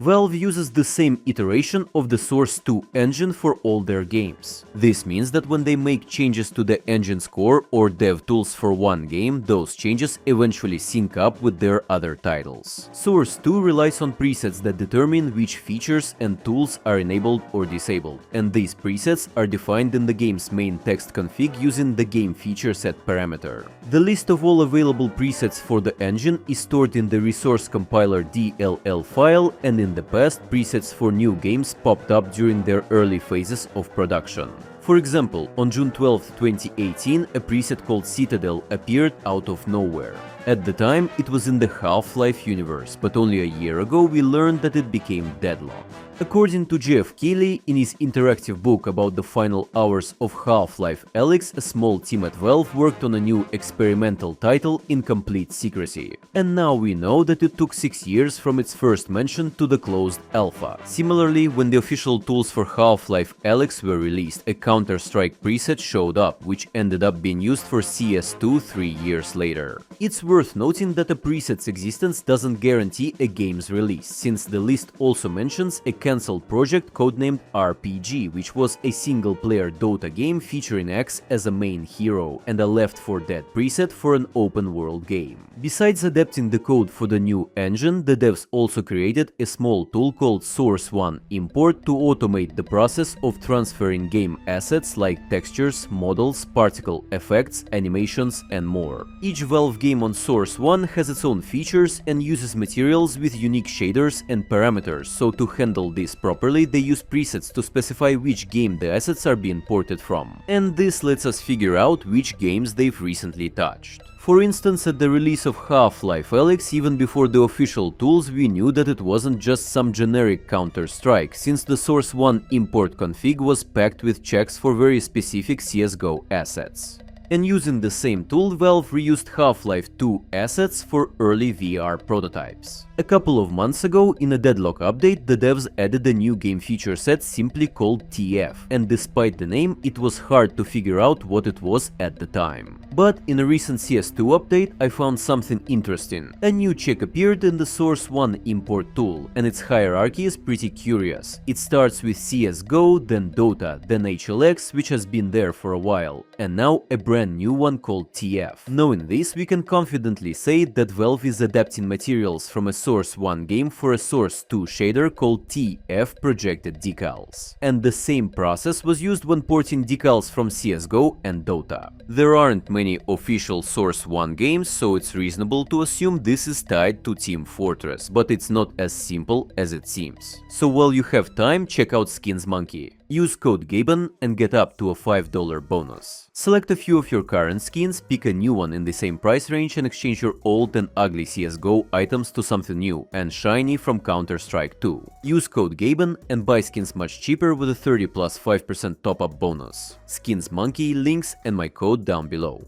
Valve uses the same iteration of the Source 2 engine for all their games. This means that when they make changes to the engine's core or dev tools for one game, those changes eventually sync up with their other titles. Source 2 relies on presets that determine which features and tools are enabled or disabled, and these presets are defined in the game's main text config using the game feature set parameter. The list of all available presets for the engine is stored in the resource compiler DLL file, and in the past, presets for new games popped up during their early phases of production. For example, on June 12, 2018, a preset called Citadel appeared out of nowhere. At the time, it was in the Half-Life universe, but only a year ago we learned that it became Deadlock. According to Jeff Keighley, in his interactive book about the final hours of Half-Life Alyx, a small team at Valve worked on a new experimental title in complete secrecy. And now we know that it took 6 years from its first mention to the closed alpha. Similarly, when the official tools for Half-Life Alyx were released, a Counter-Strike preset showed up, which ended up being used for CS2 3 years later. It's worth noting that a preset's existence doesn't guarantee a game's release, since the list also mentions a cancelled project codenamed RPG, which was a single-player Dota game featuring X as a main hero, and a Left 4 Dead preset for an open-world game. Besides adapting the code for the new engine, the devs also created a small tool called Source 1 Import to automate the process of transferring game assets like textures, models, particle effects, animations, and more. Each Valve game on Source 1 has its own features and uses materials with unique shaders and parameters, so to handle this properly, they use presets to specify which game the assets are being ported from. And this lets us figure out which games they've recently touched. For instance, at the release of Half-Life Alyx, even before the official tools, we knew that it wasn't just some generic Counter-Strike, since the Source 1 import config was packed with checks for very specific CSGO assets. And using the same tool, Valve reused Half-Life 2 assets for early VR prototypes. A couple of months ago, in a Deadlock update, the devs added a new game feature set simply called TF, and despite the name, it was hard to figure out what it was at the time. But in a recent CS2 update, I found something interesting. A new check appeared in the Source 1 import tool, and its hierarchy is pretty curious. It starts with CSGO, then Dota, then HLX, which has been there for a while, and now a brand new one called TF. Knowing this, we can confidently say that Valve is adapting materials from a Source 1 game for a Source 2 shader called TF projected decals. And the same process was used when porting decals from CSGO and Dota. There aren't many official Source 1 games, so it's reasonable to assume this is tied to Team Fortress, but it's not as simple as it seems. So while you have time, check out Skins Monkey. Use code GABEN and get up to a $5 bonus. Select a few of your current skins, pick a new one in the same price range and exchange your old and ugly CSGO items to something new and shiny from Counter-Strike 2. Use code GABEN and buy skins much cheaper with a 30 plus 5% top-up bonus. Skins Monkey, links and my code down below.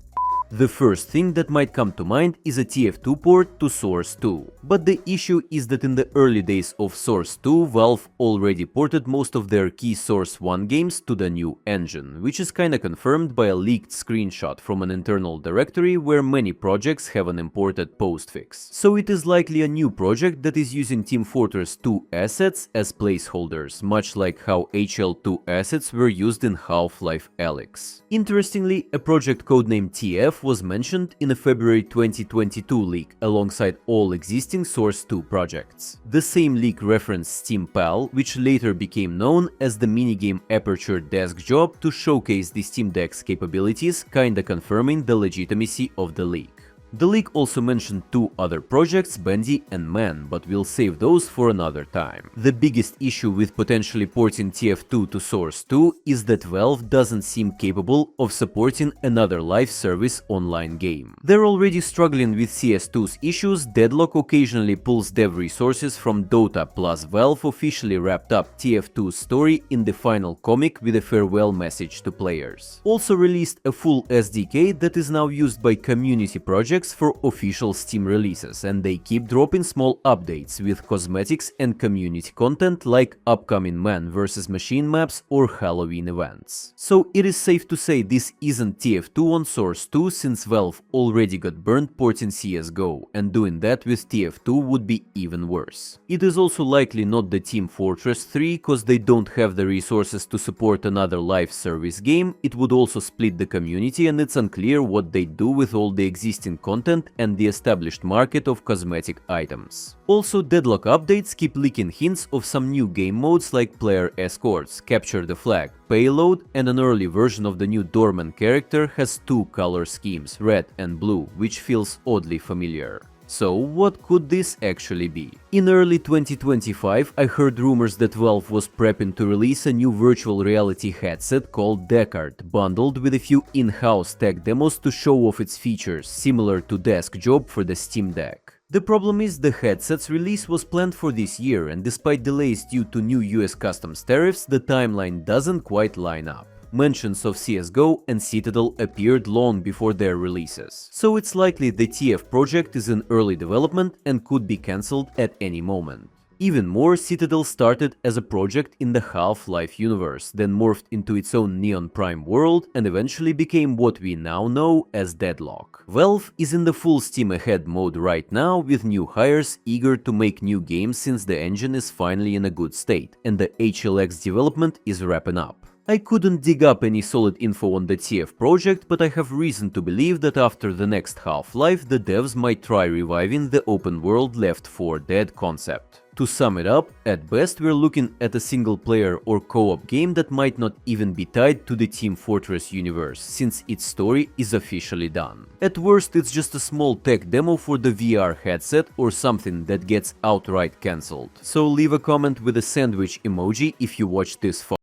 The first thing that might come to mind is a TF2 port to Source 2. But the issue is that in the early days of Source 2, Valve already ported most of their key Source 1 games to the new engine, which is kinda confirmed by a leaked screenshot from an internal directory where many projects have an imported postfix. So it is likely a new project that is using Team Fortress 2 assets as placeholders, much like how HL2 assets were used in Half-Life Alyx. Interestingly, a project codenamed TF was mentioned in a February 2022 leak alongside all existing Source 2 projects. The same leak referenced Steam Pal, which later became known as the minigame Aperture Desk Job to showcase the Steam Deck's capabilities, kinda confirming the legitimacy of the leak. The leak also mentioned two other projects, Bendy and Man, but we'll save those for another time. The biggest issue with potentially porting TF2 to Source 2 is that Valve doesn't seem capable of supporting another live service online game. They're already struggling with CS2's issues. Deadlock occasionally pulls dev resources from Dota, plus Valve officially wrapped up TF2's story in the final comic with a farewell message to players. Also released a full SDK that is now used by community projects projects for official Steam releases, and they keep dropping small updates with cosmetics and community content like upcoming Man vs. Machine maps or Halloween events. So it is safe to say this isn't TF2 on Source 2, since Valve already got burned porting CSGO, and doing that with TF2 would be even worse. It is also likely not the Team Fortress 3, cause they don't have the resources to support another live service game. It would also split the community, and it's unclear what they do with all the existing content and the established market of cosmetic items. Also, Deadlock updates keep leaking hints of some new game modes like player escorts, capture the flag, payload, and an early version of the new Dorman character has two color schemes, red and blue, which feels oddly familiar. So what could this actually be? In early 2025, I heard rumors that Valve was prepping to release a new virtual reality headset called Deckard, bundled with a few in-house tech demos to show off its features, similar to Desk Job for the Steam Deck. The problem is the headset's release was planned for this year, and despite delays due to new US customs tariffs, the timeline doesn't quite line up. Mentions of CSGO and Citadel appeared long before their releases, so it's likely the TF project is in early development and could be cancelled at any moment. Even more, Citadel started as a project in the Half-Life universe, then morphed into its own Neon Prime world and eventually became what we now know as Deadlock. Valve is in the full steam ahead mode right now, with new hires eager to make new games since the engine is finally in a good state and the HLX development is wrapping up. I couldn't dig up any solid info on the TF project, but I have reason to believe that after the next Half-Life, the devs might try reviving the open-world Left 4 Dead concept. To sum it up, at best we're looking at a single-player or co-op game that might not even be tied to the Team Fortress universe, since its story is officially done. At worst, it's just a small tech demo for the VR headset or something that gets outright cancelled. So leave a comment with a sandwich emoji if you watch this far.